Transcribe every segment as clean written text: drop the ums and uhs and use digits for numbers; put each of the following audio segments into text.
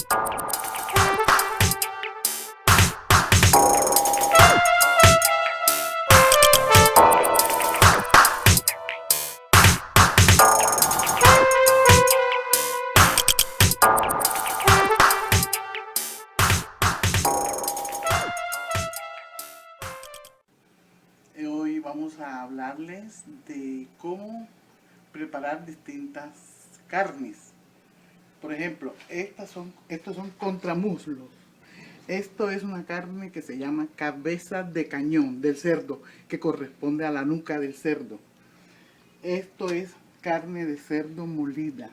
Hoy vamos a hablarles de cómo preparar distintas carnes. Por ejemplo, estos son contramuslos. Esto es una carne que se llama cabeza de cañón del cerdo, que corresponde a la nuca del cerdo. Esto es carne de cerdo molida.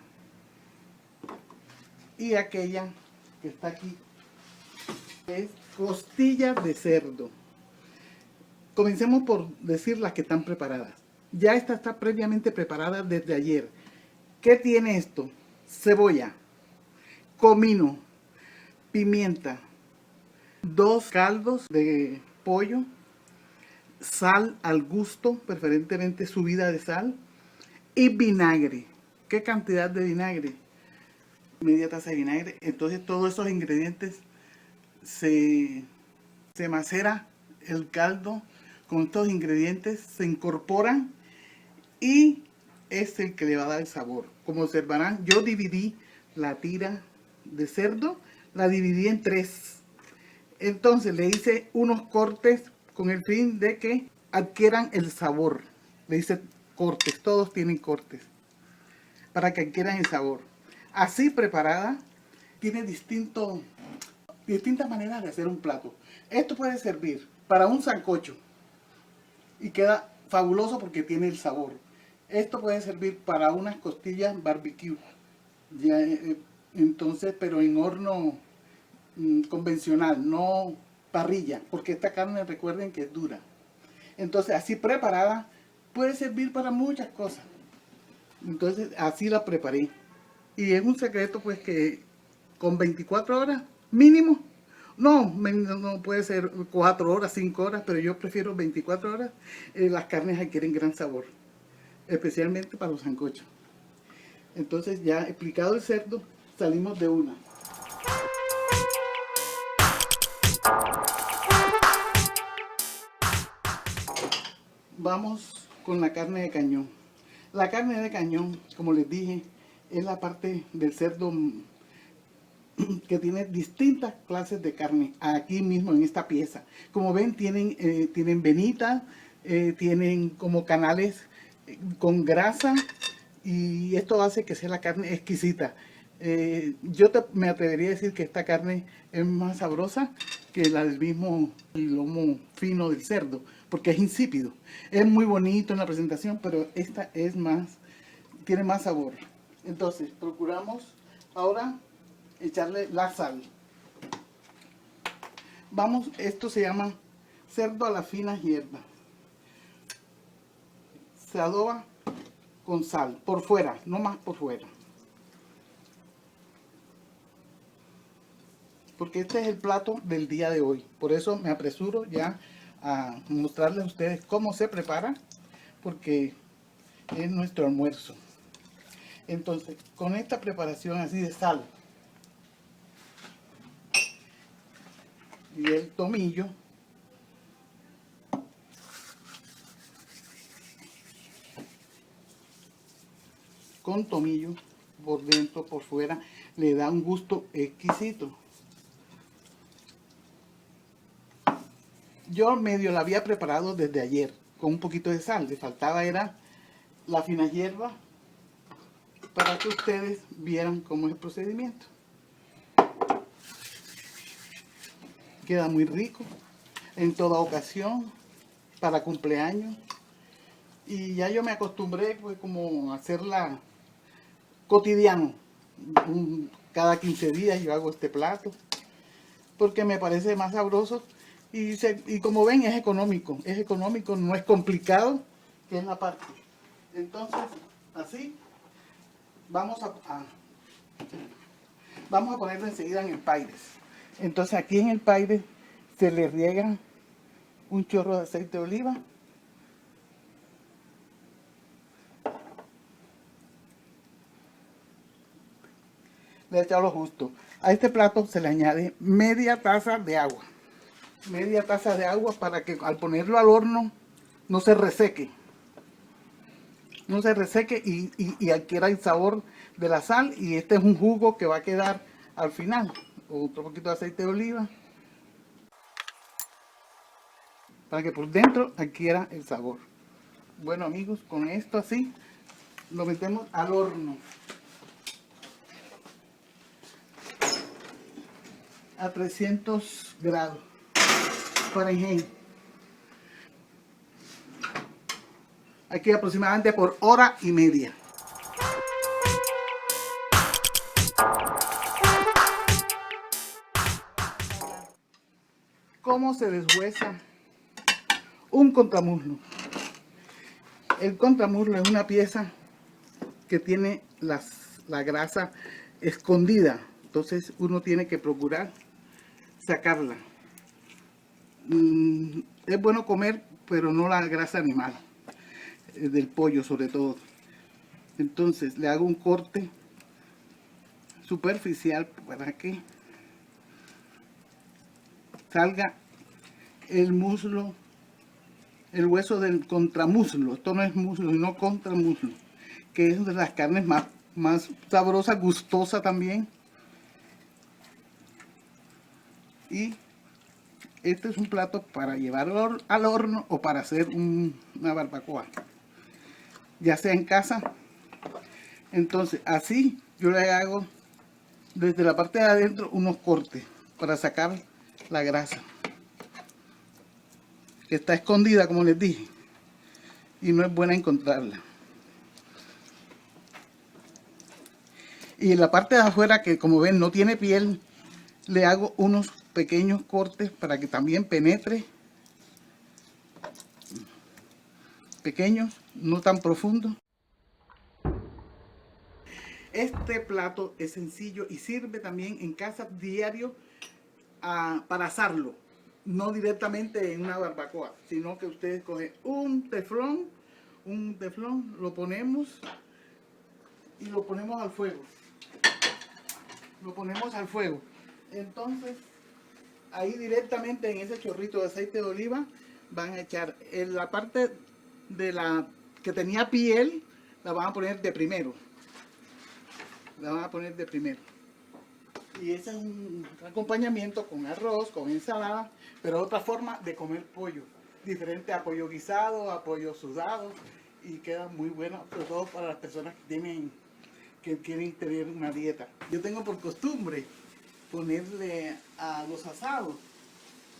Y aquella que está aquí es costillas de cerdo. Comencemos por decir las que están preparadas. Ya esta está previamente preparada desde ayer. ¿Qué tiene esto? Cebolla, comino, pimienta, 2 caldos de pollo, sal al gusto, preferentemente subida de sal, y vinagre. ¿Qué cantidad de vinagre? Media taza de vinagre. Entonces todos esos ingredientes se macera el caldo con estos ingredientes, se incorporan y es el que le va a dar el sabor. Como observarán, yo dividí la tira de cerdo, la dividí en 3. Entonces le hice unos cortes con el fin de que adquieran el sabor. Le hice cortes, todos tienen cortes, para que adquieran el sabor. Así preparada, tiene distintas maneras de hacer un plato. Esto puede servir para un sancocho y queda fabuloso porque tiene el sabor. Esto puede servir para unas costillas barbecue, ya, entonces, pero en horno convencional, no parrilla, porque esta carne, recuerden que es dura. Entonces, así preparada, puede servir para muchas cosas. Entonces, así la preparé. Y es un secreto, pues, que con 24 horas mínimo, no puede ser 4 horas, 5 horas, pero yo prefiero 24 horas. Las carnes adquieren gran sabor, especialmente para los sancochos. Entonces, ya explicado el cerdo, salimos de una. Vamos con la carne de cañón. La carne de cañón, como les dije, es la parte del cerdo que tiene distintas clases de carne aquí mismo en esta pieza. Como ven, tienen venitas, tienen como canales con grasa, y esto hace que sea la carne exquisita. Me atrevería a decir que esta carne es más sabrosa que la del mismo lomo fino del cerdo, porque es insípido. Es muy bonito en la presentación, pero esta tiene más sabor. Entonces, procuramos ahora echarle la sal. Esto se llama cerdo a la fina hierba. Se adoba con sal, por fuera, no más por fuera. Porque este es el plato del día de hoy. Por eso me apresuro ya a mostrarles a ustedes cómo se prepara, porque es nuestro almuerzo. Entonces, con esta preparación así de sal y el tomillo, con tomillo por dentro, por fuera, le da un gusto exquisito. Yo medio la había preparado desde ayer con un poquito de sal. Le faltaba era la fina hierba, para que ustedes vieran cómo es el procedimiento. Queda muy rico en toda ocasión, para cumpleaños. Y ya yo me acostumbré, pues, como a hacerla cotidiano. Cada 15 días yo hago este plato, porque me parece más sabroso. Y como ven, es económico, no es complicado, que es la parte. Entonces, así, vamos a ponerlo enseguida en el Pyrex. Entonces aquí en el Pyrex se le riega un chorro de aceite de oliva. Le he echado lo justo. A este plato se le añade media taza de agua. Media taza de agua para que al ponerlo al horno no se reseque. No se reseque y adquiera el sabor de la sal. Y este es un jugo que va a quedar al final. Otro poquito de aceite de oliva. Para que por dentro adquiera el sabor. Bueno amigos, con esto así lo metemos al horno. A 300 grados Fahrenheit. Aquí aproximadamente por hora y media. ¿Cómo se deshuesa un contramuslo? El contramuslo es una pieza que tiene la grasa escondida. Entonces uno tiene que procurar sacarla. Es bueno comer, pero no la grasa animal, del pollo sobre todo. Entonces le hago un corte superficial para que salga el muslo, el hueso del contramuslo. Esto no es muslo, sino contramuslo, que es de las carnes más sabrosas, gustosa también. Y este es un plato para llevar al horno o para hacer una barbacoa, ya sea en casa. Entonces así yo le hago desde la parte de adentro unos cortes para sacar la grasa que está escondida, como les dije, y no es buena encontrarla. Y en la parte de afuera, que como ven no tiene piel, le hago unos pequeños cortes para que también penetre. Pequeños, no tan profundos. Este plato es sencillo y sirve también en casa diario para asarlo. No directamente en una barbacoa, sino que ustedes cogen un teflón, lo ponemos y lo ponemos al fuego. Lo ponemos al fuego. Entonces, ahí directamente en ese chorrito de aceite de oliva van a echar en la parte de la que tenía piel, la van a poner de primero. La van a poner de primero. Y ese es un acompañamiento con arroz, con ensalada, pero otra forma de comer pollo. Diferente a pollo guisado, a pollo sudado, y queda muy bueno, sobre todo para las personas que quieren tener una dieta. Yo tengo por costumbre ponerle a los asados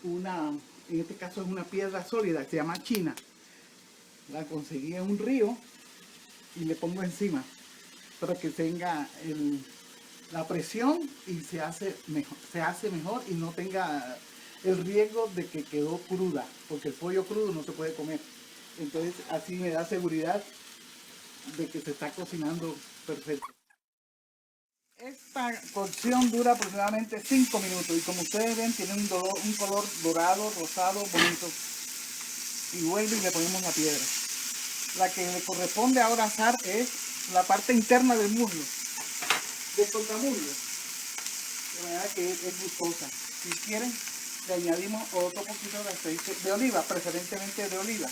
en este caso es una piedra sólida, se llama china. La conseguí en un río y le pongo encima para que tenga la presión y se hace mejor y no tenga el riesgo de que quedó cruda, porque el pollo crudo no se puede comer. Entonces así me da seguridad de que se está cocinando perfecto. Esta cocción dura aproximadamente 5 minutos y como ustedes ven tiene un color dorado, rosado, bonito. Y vuelve y le ponemos la piedra. La que le corresponde ahora asar es la parte interna del muslo, del contramuslo, de manera que es gustosa. Si quieren le añadimos otro poquito de aceite de oliva, preferentemente de oliva.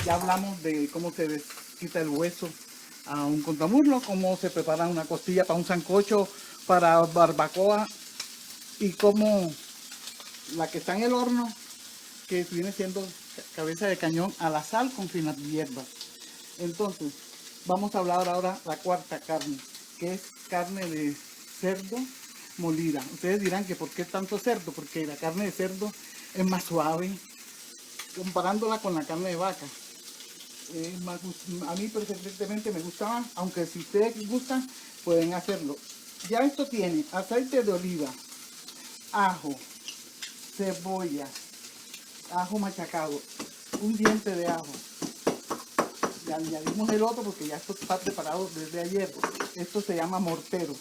Ya hablamos de cómo se quita el hueso a un contramuslo, cómo se prepara una costilla para un sancocho, para barbacoa, y cómo la que está en el horno, que viene siendo cabeza de cañón a la sal con finas hierbas. Entonces, vamos a hablar ahora de la cuarta carne, que es carne de cerdo molida. Ustedes dirán que ¿por qué tanto cerdo? Porque la carne de cerdo es más suave, comparándola con la carne de vaca. A mí perfectamente me gusta más, aunque si ustedes gustan pueden hacerlo. Ya esto tiene aceite de oliva, ajo, cebolla, ajo machacado, un diente de ajo. Le añadimos el otro porque ya esto está preparado desde ayer. Esto se llama mortero.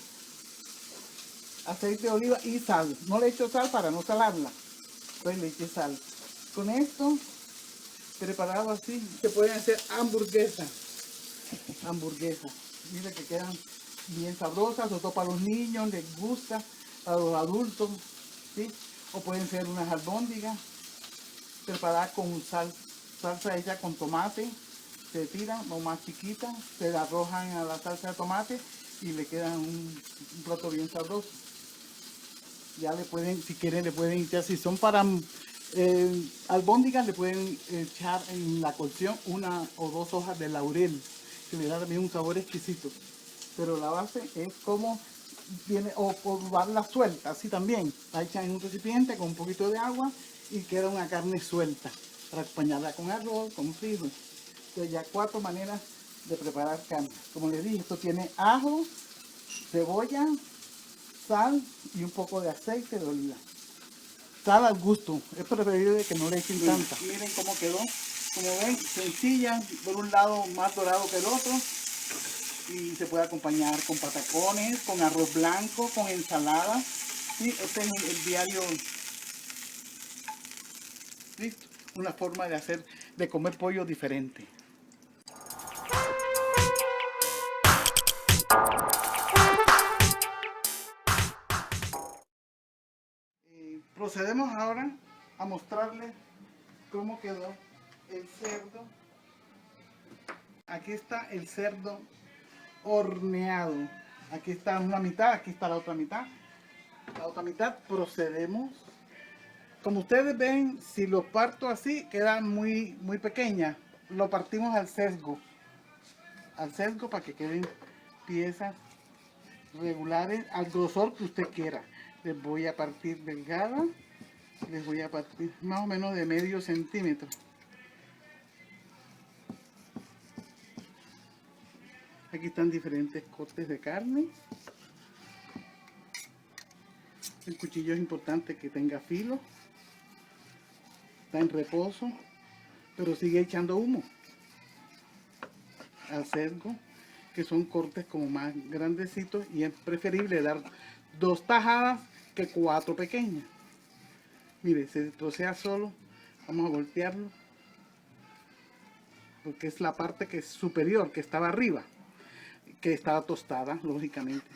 Aceite de oliva y sal. No le echo sal para no salarla. Pues le eché sal. Con esto preparado así, se pueden hacer hamburguesas. Mira que quedan bien sabrosas, sobre todo para los niños, les gusta, para los adultos, ¿sí? O pueden ser unas albóndigas preparadas con salsa hecha con tomate, se tiran o más chiquitas, se la arrojan a la salsa de tomate y le quedan un plato bien sabroso. Ya le pueden, si quieren, le pueden echar, si son para albóndigas, le pueden echar en la cocción 1 o 2 hojas de laurel, que le da también un sabor exquisito. Pero la base es como viene, o probarla suelta, así también. La echan en un recipiente con un poquito de agua y queda una carne suelta para acompañarla con arroz, con frijol. Entonces ya 4 maneras de preparar carne. Como les dije, esto tiene ajo, cebolla, sal y un poco de aceite de oliva. Sal al gusto, es preferible que no le echen tanta. Miren cómo quedó, como ven, sencilla, por un lado más dorado que el otro. Y se puede acompañar con patacones, con arroz blanco, con ensalada. Sí, este es el diario. ¿Listo? Una forma de hacer, de comer pollo diferente. Procedemos ahora a mostrarles cómo quedó el cerdo. Aquí está el cerdo horneado. Aquí está una mitad, aquí está la otra mitad. La otra mitad procedemos. Como ustedes ven, si lo parto así, quedan muy pequeñas. Lo partimos al sesgo. Al sesgo para que queden piezas regulares al grosor que usted quiera. Les voy a partir delgada. Les voy a partir más o menos de medio centímetro. Aquí están diferentes cortes de carne. El cuchillo es importante que tenga filo. Está en reposo, pero sigue echando humo. Al cerdo, que son cortes como más grandecitos, y es preferible dar 2 tajadas que 4 pequeñas. Mire, se trocea solo. Vamos a voltearlo, porque es la parte que es superior, que estaba arriba, que estaba tostada, lógicamente.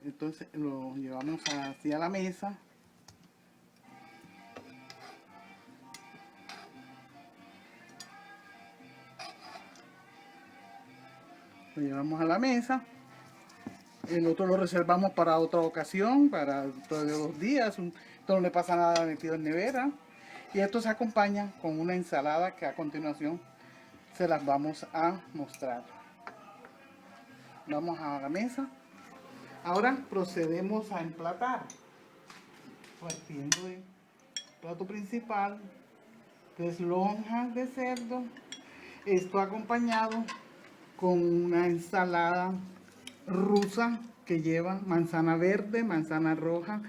Entonces lo llevamos hacia la mesa. Lo llevamos a la mesa. El otro lo reservamos para otra ocasión, para dentro de 2 días. Esto no le pasa nada metido en nevera. Y esto se acompaña con una ensalada que a continuación se las vamos a mostrar. Vamos a la mesa. Ahora procedemos a emplatar. Partiendo del plato principal, 3 lonjas de cerdo. Esto acompañado con una ensalada rusa que lleva manzana verde, manzana roja,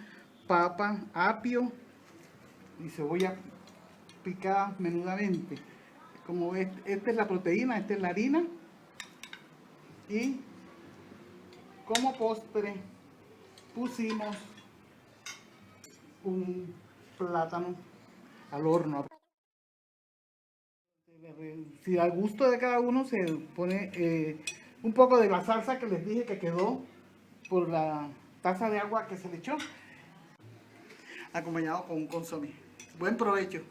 papa, apio y cebolla picada menudamente. Como ves, esta es la proteína, esta es la harina. Y como postre pusimos un plátano al horno. Si al gusto de cada uno se pone un poco de la salsa que les dije que quedó por la taza de agua que se le echó, acompañado con un consomé. Buen provecho.